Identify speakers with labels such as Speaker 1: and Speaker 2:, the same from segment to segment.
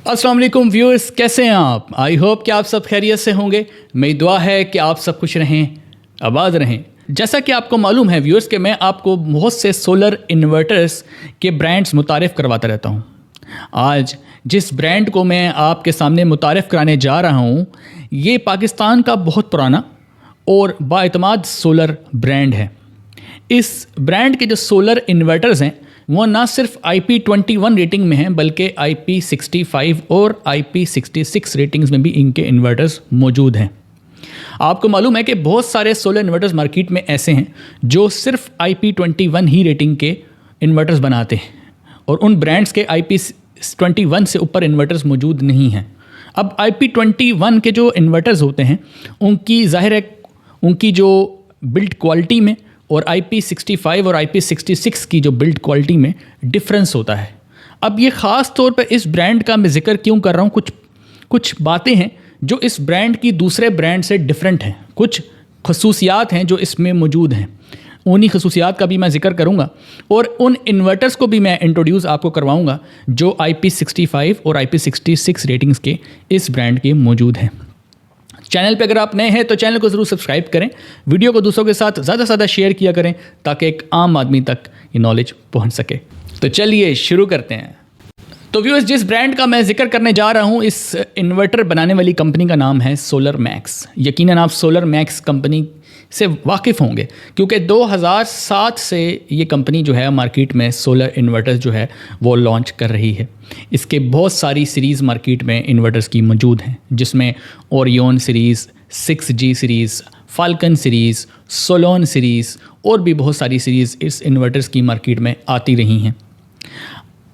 Speaker 1: अस्सलाम वालेकुम व्यूअर्स, कैसे हैं आप? आई होप कि आप सब खैरियत से होंगे। मेरी दुआ है कि आप सब खुश रहें, आबाद रहें। जैसा कि आपको मालूम है व्यूअर्स कि मैं आपको बहुत से सोलर इन्वर्टर्स के ब्रांड्स मुतारिफ़ करवाता रहता हूं। आज जिस ब्रांड को मैं आपके सामने मुतारिफ़ कराने जा रहा हूं, ये पाकिस्तान का बहुत पुराना और बाएतमाद सोलर ब्रांड है। इस ब्रांड के जो सोलर इन्वर्टर्स हैं वो ना सिर्फ IP21 रेटिंग में हैं बल्कि IP65 और IP66 रेटिंग्स में भी इनके इन्वर्टर्स मौजूद हैं। आपको मालूम है कि बहुत सारे सोलर इन्वर्टर्स मार्केट में ऐसे हैं जो सिर्फ IP21 ही रेटिंग के इन्वर्टर्स बनाते हैं और उन ब्रांड्स के IP21 से ऊपर इन्वर्टर्स मौजूद नहीं हैं। अब IP21 के जो इन्वर्टर्स होते हैं उनकी ज़ाहिर है उनकी जो बिल्ड क्वालिटी में और IP65 और IP66 की जो बिल्ड क्वालिटी में डिफरेंस होता है। अब ये ख़ास तौर पर इस ब्रांड का मैं ज़िक्र क्यों कर रहा हूँ, कुछ बातें हैं जो इस ब्रांड की दूसरे ब्रांड से डिफरेंट हैं, कुछ खसूसियात हैं जो इसमें मौजूद हैं। उन्हीं खसूसियात का भी मैं ज़िक्र करूँगा और उन इन्वर्टर्स को भी मैं इंट्रोड्यूस आपको करवाऊँगा जो IP65 और IP66 रेटिंग्स के इस ब्रांड के मौजूद हैं। चैनल पे अगर आप नए हैं तो चैनल को ज़रूर सब्सक्राइब करें, वीडियो को दूसरों के साथ ज़्यादा से ज़्यादा शेयर किया करें ताकि एक आम आदमी तक ये नॉलेज पहुंच सके। तो चलिए शुरू करते हैं। तो व्यूअर्स, जिस ब्रांड का मैं जिक्र करने जा रहा हूं, इस इन्वर्टर बनाने वाली कंपनी का नाम है सोलर मैक्स। यकीनन आप सोलर मैक्स कंपनी से वाकिफ़ होंगे क्योंकि 2007 से ये कंपनी जो है मार्केट में सोलर इन्वर्टर्स जो है वो लॉन्च कर रही है। इसके बहुत सारी सीरीज़ मार्केट में इन्वर्टर्स की मौजूद हैं जिसमें Orion series, 6G series, Falcon series, सोलोन सीरीज़ और भी बहुत सारी सीरीज़ इस इन्वर्टर्स की मार्केट में आती रही हैं।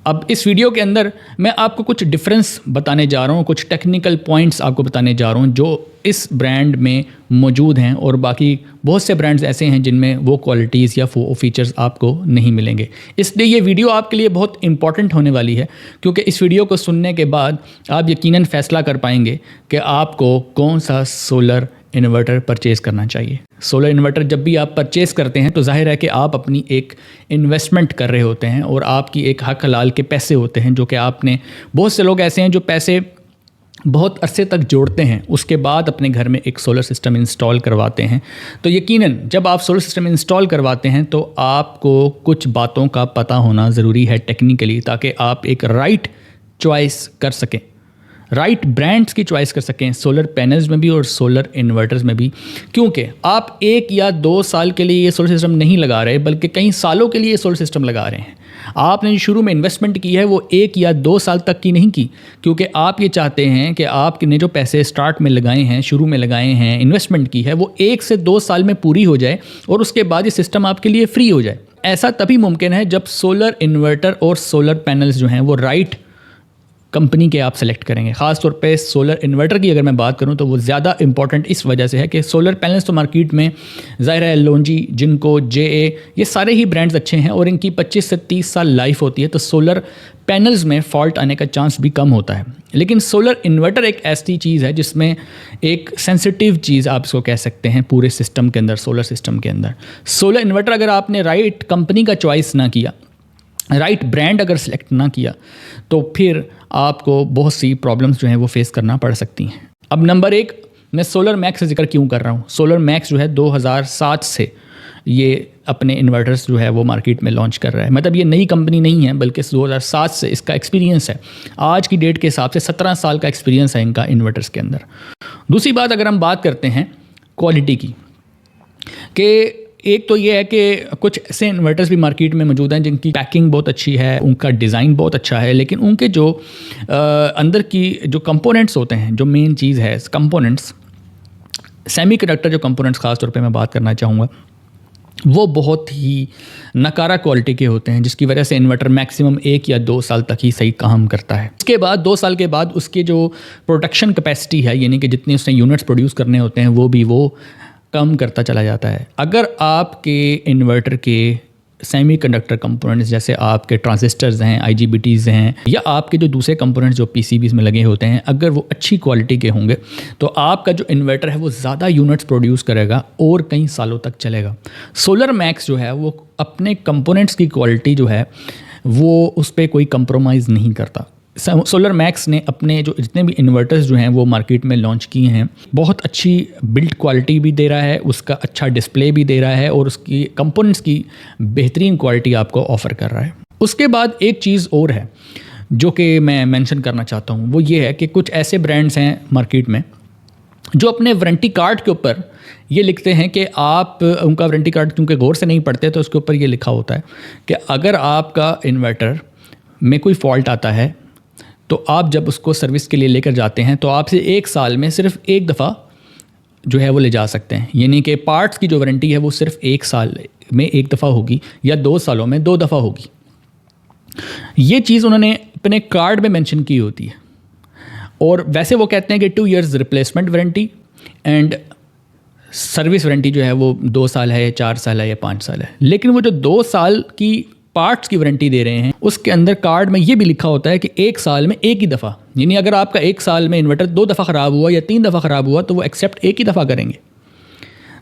Speaker 1: अब इस वीडियो के अंदर मैं आपको कुछ डिफरेंस बताने जा रहा हूँ, कुछ टेक्निकल पॉइंट्स आपको बताने जा रहा हूँ जो इस ब्रांड में मौजूद हैं और बाकी बहुत से ब्रांड्स ऐसे हैं जिनमें वो क्वालिटीज़ या वो फीचर्स आपको नहीं मिलेंगे। इसलिए ये वीडियो आपके लिए बहुत इंपॉर्टेंट होने वाली है क्योंकि इस वीडियो को सुनने के बाद आप यकीनन फ़ैसला कर पाएंगे कि आपको कौन सा सोलर इन्वर्टर परचेज़ करना चाहिए। सोलर इन्वर्टर जब भी आप परचेज़ करते हैं तो जाहिर है कि आप अपनी एक इन्वेस्टमेंट कर रहे होते हैं और आपकी एक हक हलाल के पैसे होते हैं जो कि आपने, बहुत से लोग ऐसे हैं जो पैसे बहुत अरसे तक जोड़ते हैं, उसके बाद अपने घर में एक सोलर सिस्टम इंस्टॉल करवाते हैं। तो यकीनन जब आप सोलर सिस्टम इंस्टॉल करवाते हैं तो आपको कुछ बातों का पता होना ज़रूरी है टेक्निकली, ताकि आप एक राइट चॉइस कर सकें, राइट ब्रांड्स की चॉइस कर सकें सोलर पैनल्स में भी और सोलर इन्वर्टर्स में भी। क्योंकि आप 1 या 2 साल के लिए ये सोलर सिस्टम नहीं लगा रहे बल्कि कई सालों के लिए ये सोलर सिस्टम लगा रहे हैं। आपने जो शुरू में इन्वेस्टमेंट की है वो 1 या 2 साल तक की नहीं की, क्योंकि आप ये चाहते हैं कि आपने जो पैसे स्टार्ट में लगाए हैं, शुरू में लगाए हैं, इन्वेस्टमेंट की है, वो 1 से 2 साल में पूरी हो जाए और उसके बाद ये सिस्टम आपके लिए फ्री हो जाए। ऐसा तभी मुमकिन है जब सोलर इन्वर्टर और सोलर पैनल्स जो हैं वो राइट कंपनी के आप सेलेक्ट करेंगे। ख़ास तौर पे सोलर इन्वर्टर की अगर मैं बात करूं तो वो ज़्यादा इंपॉर्टेंट इस वजह से है कि सोलर पैनल्स तो मार्केट में ज़ाहिर है लोंजी, जिनको, JA, ये सारे ही ब्रांड्स अच्छे हैं और इनकी 25 से 30 साल लाइफ होती है, तो सोलर पैनल्स में फॉल्ट आने का चांस भी कम होता है। लेकिन सोलर इन्वर्टर एक ऐसी चीज़ है जिसमें एक सेंसिटिव चीज़ आप इसको कह सकते हैं पूरे सिस्टम के अंदर, सोलर सिस्टम के अंदर। सोलर इन्वर्टर अगर आपने राइट कंपनी का चॉइस ना किया, राइट ब्रांड अगर सेलेक्ट ना किया, तो फिर आपको बहुत सी प्रॉब्लम्स जो हैं वो फेस करना पड़ सकती हैं। अब नंबर 1, मैं सोलर मैक्स से जिक्र क्यों कर रहा हूँ। सोलर मैक्स जो है 2007 से ये अपने इन्वर्टर्स जो है वो मार्केट में लॉन्च कर रहा है। मतलब ये नई कंपनी नहीं है बल्कि 2007 से इसका एक्सपीरियंस है। आज की डेट के हिसाब से 17 साल का एक्सपीरियंस है इनका इन्वर्टर्स के अंदर। दूसरी बात, अगर हम बात करते हैं क्वालिटी की, कि एक तो ये है कि कुछ ऐसे इन्वर्टर्स भी मार्केट में मौजूद हैं जिनकी पैकिंग बहुत अच्छी है, उनका डिज़ाइन बहुत अच्छा है, लेकिन उनके जो अंदर की जो कंपोनेंट्स होते हैं, जो मेन चीज़ है कंपोनेंट्स, सेमीकंडक्टर जो कंपोनेंट्स ख़ास तौर पे मैं बात करना चाहूँगा, वो बहुत ही नकारा क्वालिटी के होते हैं, जिसकी वजह से इन्वर्टर मैक्सिमम 1 या 2 साल तक ही सही काम करता है। उसके बाद 2 साल के बाद उसके जो प्रोडक्शन कैपेसिटी है, यानी कि जितने उसने यूनिट्स प्रोड्यूस करने होते हैं, वो भी वो कम करता चला जाता है। अगर आपके इन्वर्टर के सेमीकंडक्टर कंपोनेंट्स जैसे आपके ट्रांजिस्टर्स हैं, IGBTs हैं, या आपके जो दूसरे कंपोनेंट्स जो PCBs में लगे होते हैं, अगर वो अच्छी क्वालिटी के होंगे तो आपका जो इन्वर्टर है वो ज़्यादा यूनिट्स प्रोड्यूस करेगा और कई सालों तक चलेगा। सोलर मैक्स जो है वो अपने कंपोनेंट्स की क्वालिटी जो है वो उस पर कोई कंप्रोमाइज़ नहीं करता। सोलर मैक्स ने अपने जो जितने भी इन्वर्टर्स जो हैं वो मार्केट में लॉन्च किए हैं, बहुत अच्छी बिल्ड क्वालिटी भी दे रहा है, उसका अच्छा डिस्प्ले भी दे रहा है और उसकी कंपोनेंट्स की बेहतरीन क्वालिटी आपको ऑफ़र कर रहा है। उसके बाद एक चीज़ और है जो कि मैं मेंशन करना चाहता हूँ, वो ये है कि कुछ ऐसे ब्रांड्स हैं मार्केट में जो अपने वारंटी कार्ड के ऊपर ये लिखते हैं कि आप उनका वारंटी कार्ड क्योंकि गौर से नहीं पढ़ते तो उसके ऊपर ये लिखा होता है कि अगर आपका इन्वर्टर में कोई फॉल्ट आता है तो आप जब उसको सर्विस के लिए लेकर जाते हैं तो आपसे 1 साल में सिर्फ एक दफ़ा जो है वो ले जा सकते हैं, यानी कि पार्ट्स की जो वारंटी है वो सिर्फ 1 साल में एक दफ़ा होगी या 2 सालों में 2 दफ़ा होगी। ये चीज़ उन्होंने अपने कार्ड में मेंशन की होती है और वैसे वो कहते हैं कि 2 years replacement warranty and service warranty जो है वो 2 साल है, 4 साल है या 5 साल है। लेकिन वो जो 2 साल की पार्ट्स की वारंटी दे रहे हैं उसके अंदर कार्ड में ये भी लिखा होता है कि 1 साल में एक ही दफ़ा, यानी अगर आपका 1 साल में इन्वर्टर 2 दफ़ा ख़राब हुआ या 3 दफ़ा ख़राब हुआ तो वो एक्सेप्ट एक ही दफ़ा करेंगे।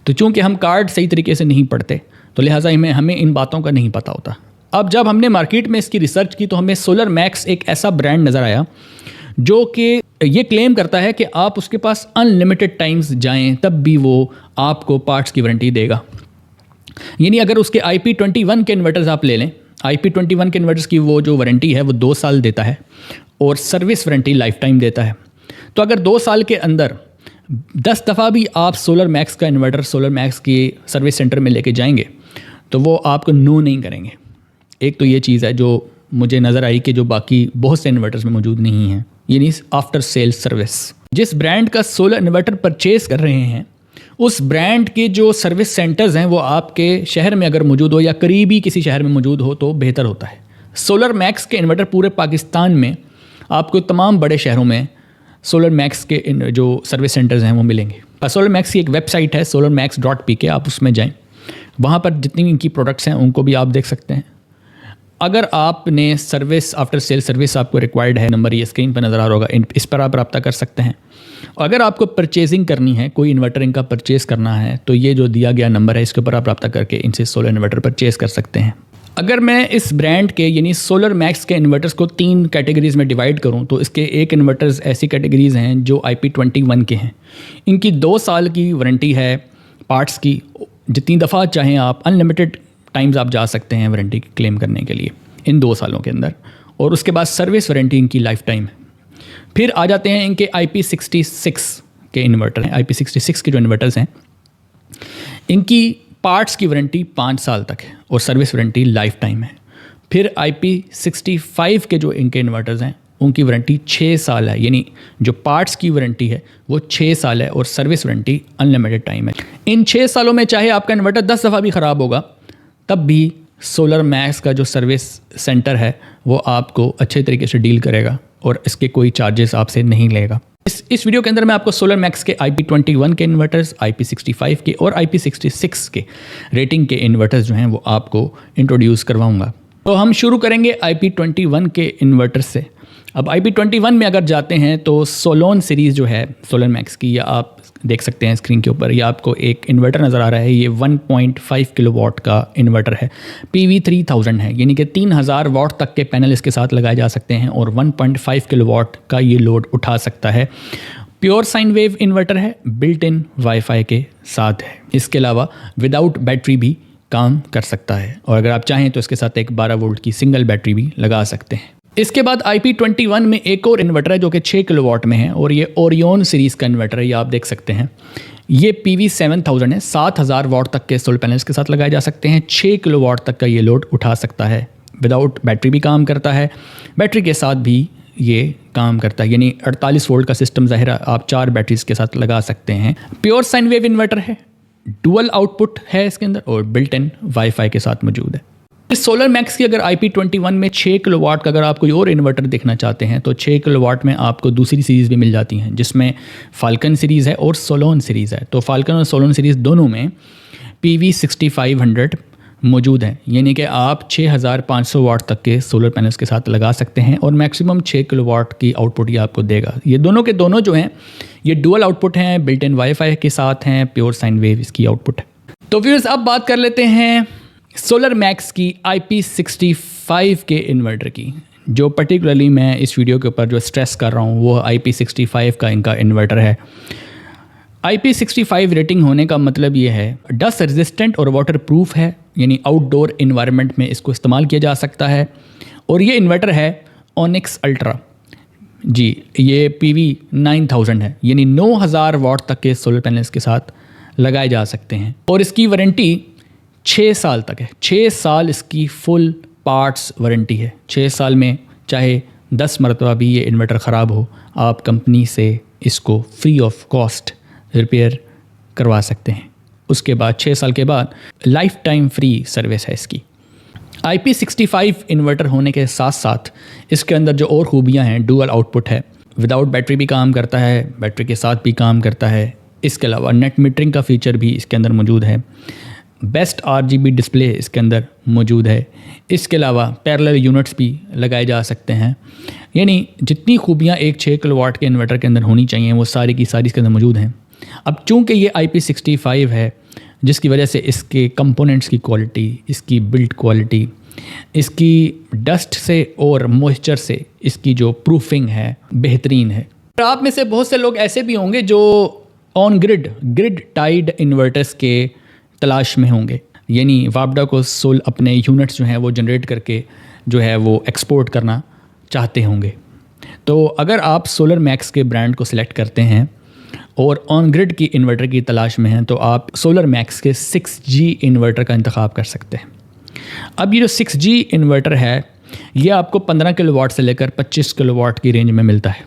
Speaker 1: तो चूँकि हम कार्ड सही तरीके से नहीं पढ़ते तो लिहाजा हमें इन बातों का नहीं पता होता। अब जब हमने मार्केट में इसकी रिसर्च की तो हमें सोलर मैक्स एक ऐसा ब्रांड नज़र आया जो कि ये क्लेम करता है कि आप उसके पास अनलिमिटेड टाइम्स जाएँ तब भी वो आपको पार्ट्स की वारंटी देगा। यानी अगर उसके IP21 के इन्वर्टर्स आप ले लें, IP21 के इन्वर्टर्स की वो जो वारंटी है वो 2 साल देता है और सर्विस वारंटी लाइफ टाइम देता है। तो अगर 2 साल के अंदर 10 दफ़ा भी आप सोलर मैक्स का इन्वर्टर सोलर मैक्स की सर्विस सेंटर में लेके जाएंगे तो वो आपको नो नहीं करेंगे। एक तो ये चीज़ है जो मुझे नज़र आई कि जो बाकी बहुत से इन्वर्टर्स में मौजूद नहीं है, यानी आफ्टर सेल्स सर्विस। जिस ब्रांड का सोलर इन्वर्टर परचेज़ कर रहे हैं उस ब्रांड के जो सर्विस सेंटर्स हैं वो आपके शहर में अगर मौजूद हो या करीबी किसी शहर में मौजूद हो तो बेहतर होता है। सोलर मैक्स के इन्वर्टर पूरे पाकिस्तान में आपको तमाम बड़े शहरों में सोलर मैक्स के जो सर्विस सेंटर्स हैं वो मिलेंगे। सोलर मैक्स की एक वेबसाइट है solarmax.pk, आप उसमें जाएं, वहाँ पर जितनी इनकी प्रोडक्ट्स हैं उनको भी आप देख सकते हैं। अगर आपने सर्विस आफ्टर सेल सर्विस आपको रिक्वायर्ड है, नंबर ये स्क्रीन पर नज़र आ रहा होगा, इस पर आप रब्ता कर सकते हैं। अगर आपको परचेजिंग करनी है, कोई इन्वर्टर इनका परचेज़ करना है तो ये जो दिया गया नंबर है इसके ऊपर आप रब्ता करके इनसे सोलर इन्वर्टर परचेज़ कर सकते हैं। अगर मैं इस ब्रांड के यानी सोलर मैक्स के इन्वर्टर्स को 3 कैटेगरीज़ में डिवाइड करूं तो इसके एक इन्वर्टर्स ऐसी कैटेगरीज़ हैं जो IP21 के हैं। इनकी 2 साल की वारंटी है पार्ट्स की, जितनी दफ़ा चाहें आप अनलिमिटेड टाइम्स आप जा सकते हैं वारंटी क्लेम करने के लिए इन 2 सालों के अंदर, और उसके बाद सर्विस वारंटी इनकी लाइफ टाइम है। फिर आ जाते हैं इनके IP66 के इन्वर्टर हैं। IP66 के जो इन्वर्टर्स हैं इनकी पार्ट्स की वारंटी 5 साल तक है और सर्विस वारंटी लाइफ टाइम है। फिर IP65 के जो इनके इन्वर्टर्स हैं उनकी वारंटी 6 साल है, यानी जो पार्ट्स की वारंटी है वो 6 साल है और सर्विस वारंटी अनलिमिटेड टाइम है। इन 6 सालों में चाहे आपका इन्वर्टर 10 दफ़ा भी ख़राब होगा तब भी सोलर मैक्स का जो सर्विस सेंटर है वो आपको अच्छे तरीके से डील करेगा और इसके कोई चार्जेस आपसे नहीं लेगा। इस वीडियो के अंदर मैं आपको सोलर मैक्स के IP21 के इन्वर्टर्स, IP65 के और IP66 के रेटिंग के इन्वर्टर्स जो हैं वो आपको इंट्रोड्यूस करवाऊंगा। तो हम शुरू करेंगे IP21 के इन्वर्टर से। अब IP21 में अगर जाते हैं तो सोलोन सीरीज़ जो है सोलर मैक्स की, या आप देख सकते हैं स्क्रीन के ऊपर, या आपको एक इन्वर्टर नज़र आ रहा है। ये 1.5 किलोवाट का इन्वर्टर है, PV3000 है, यानी कि 3000 वाट तक के पैनल इसके साथ लगाए जा सकते हैं और 1.5 किलोवाट का ये लोड उठा सकता है। प्योर साइन वेव इन्वर्टर है, बिल्ट इन वाईफाई के साथ है। इसके अलावा विदाउट बैटरी भी काम कर सकता है और अगर आप चाहें तो इसके साथ एक 12 वोल्ट की सिंगल बैटरी भी लगा सकते हैं। इसके बाद IP21 में एक और इन्वर्टर है जो कि 6 किलोवाट में है और ये ओरियन सीरीज़ का इन्वर्टर है, ये आप देख सकते हैं। ये PV7000 है, 7000 वाट तक के सोलर पैनल्स के साथ लगाए जा सकते हैं। 6 किलोवाट तक का ये लोड उठा सकता है, विदाउट बैटरी भी काम करता है, बैटरी के साथ भी ये काम करता है, यानी 48 वोल्ट का सिस्टम ज़ाहिर आप 4 बैटरीज के साथ लगा सकते हैं। प्योर साइन वेव इन्वर्टर है, डुअल आउटपुट है इसके अंदर और बिल्ट इन वाईफाई के साथ मौजूद है। इस सोलर मैक्स की अगर IP21 में 6 किलोवाट का अगर आप कोई और इन्वर्टर देखना चाहते हैं तो 6 किलोवाट में आपको दूसरी सीरीज़ भी मिल जाती हैं, जिसमें फाल्कन सीरीज़ है और सोलोन सीरीज़ है। तो फाल्कन और सोलोन सीरीज़ दोनों में PV6500 मौजूद हैं, यानी कि आप 6500 वाट तक के सोलर पैनल्स के साथ लगा सकते हैं और मैक्सिमम 6 किलोवाट की आउटपुट ये आपको देगा। ये दोनों के दोनों जो हैं ये डुअल आउटपुट हैं, बिल्ट इन वाईफाई के साथ हैं, प्योर साइन वेव इसकी आउटपुट है। तो व्यूअर्स अब बात कर लेते हैं सोलर मैक्स की IP65 के इन्वर्टर की, जो पर्टिकुलरली मैं इस वीडियो के ऊपर जो स्ट्रेस कर रहा हूँ वो IP65 का इनका इन्वर्टर है। IP65 रेटिंग होने का मतलब ये है डस्ट रेजिस्टेंट और वाटर प्रूफ है, यानी आउटडोर इन्वायरमेंट में इसको इस्तेमाल किया जा सकता है। और ये इन्वर्टर है ओनिक्स अल्ट्रा जी, ये PV 9000 है, यानी 9000 वाट तक के सोलर पैनल्स के साथ लगाए जा सकते हैं। और इसकी वारंटी 6 साल तक है। 6 साल इसकी फुल पार्ट्स वारंटी है। 6 साल में चाहे 10 मरतबा भी ये इन्वर्टर ख़राब हो, आप कंपनी से इसको फ्री ऑफ कॉस्ट रिपेयर करवा सकते हैं। उसके बाद 6 साल के बाद लाइफ टाइम फ्री सर्विस है इसकी। IP65 इन्वर्टर होने के साथ साथ इसके अंदर जो और खूबियाँ हैं, डुअल आउटपुट है, विदाउट बैटरी भी काम करता है, बैटरी के साथ भी काम करता है। इसके अलावा नेट मीटरिंग का फीचर भी इसके अंदर मौजूद है। बेस्ट RGB डिस्प्ले इसके अंदर मौजूद है। इसके अलावा पैरेलल यूनिट्स भी लगाए जा सकते हैं, यानी जितनी खूबियाँ एक 6 किलोवाट के इन्वर्टर के अंदर होनी चाहिए वो सारी की सारी इसके अंदर मौजूद हैं। अब चूँकि ये IP65 है, जिसकी वजह से इसके कंपोनेंट्स की क्वालिटी, इसकी बिल्ड क्वालिटी, इसकी डस्ट से और मॉइस्चर से इसकी जो प्रूफिंग है बेहतरीन है। आप में से बहुत से लोग ऐसे भी होंगे जो ऑन ग्रिड टाइड इन्वर्टर्स के तलाश में होंगे, यानी वापडा को अपने यूनिट्स जो हैं वो जनरेट करके जो है वो एक्सपोर्ट करना चाहते होंगे। तो अगर आप सोलर मैक्स के ब्रांड को सिलेक्ट करते हैं और ऑन ग्रिड की इन्वर्टर की तलाश में हैं तो आप सोलर मैक्स के 6G इन्वर्टर का इंतखाब कर सकते हैं। अब ये जो 6G इन्वर्टर है ये आपको 15 किलोवाट से लेकर 25 किलोवाट की रेंज में मिलता है।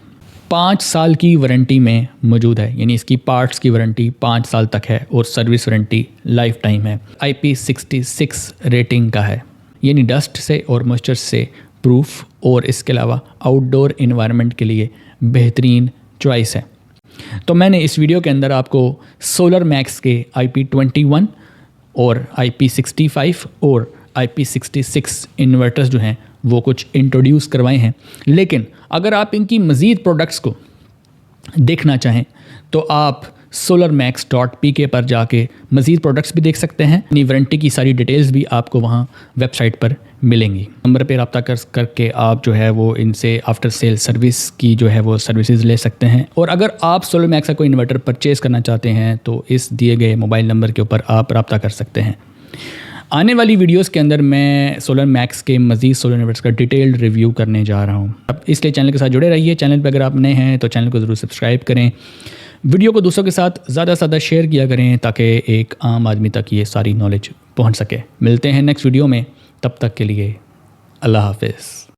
Speaker 1: 5 साल की वारंटी में मौजूद है, यानी इसकी पार्ट्स की वारंटी 5 साल तक है और सर्विस वारंटी लाइफ टाइम है। IP66 रेटिंग का है, यानी डस्ट से और मॉइस्चर से प्रूफ और इसके अलावा आउटडोर इन्वायरमेंट के लिए बेहतरीन चॉइस है। तो मैंने इस वीडियो के अंदर आपको सोलर मैक्स के IP21 और IP65 और IP66 इन्वर्टर्स जो हैं वो कुछ इंट्रोड्यूस करवाए हैं। लेकिन अगर आप इनकी मज़ीद प्रोडक्ट्स को देखना चाहें तो आप solarmax.pk पर जाके मज़ीद प्रोडक्ट्स भी देख सकते हैं। अपनी वारंटी की सारी डिटेल्स भी आपको वहाँ वेबसाइट पर मिलेंगी। नंबर पे रब्ता करके आप जो है वो इनसे आफ्टर सेल सर्विस की जो है वो सर्विसेज ले सकते हैं। और अगर आप सोलर मैक्स का कोई इन्वर्टर परचेज़ करना चाहते हैं तो इस दिए गए मोबाइल नंबर के ऊपर आप रब्ता कर सकते हैं। आने वाली वीडियोस के अंदर मैं सोलर मैक्स के मज़ीद सोलर इन्वर्टर्स का डिटेल्ड रिव्यू करने जा रहा हूँ। अब इसलिए चैनल के साथ जुड़े रहिए। चैनल पर अगर आप नए हैं तो चैनल को ज़रूर सब्सक्राइब करें। वीडियो को दूसरों के साथ ज़्यादा से ज़्यादा शेयर किया करें ताकि एक आम आदमी तक ये सारी नॉलेज पहुँच सके। मिलते हैं नेक्स्ट वीडियो में, तब तक के लिए अल्लाह हाफ़िज़।